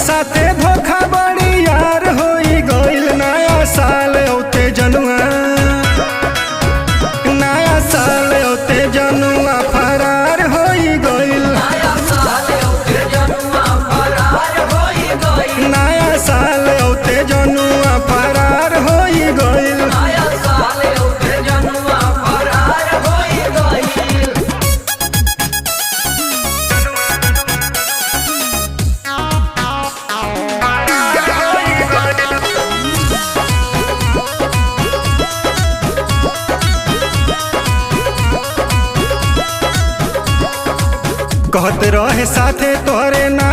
साथे धोखा बड़ी यार होई गइल। नया साल होते जनुआ, नया साल होते जनुआ फरार होई गइल। नया साल होते जनुआ फरार होई गइल। नया साल होते जनुआ फरार होई गइल। नया साल होते जनुआ फरार होई गइल। कहत रहे साथे तोहरे ना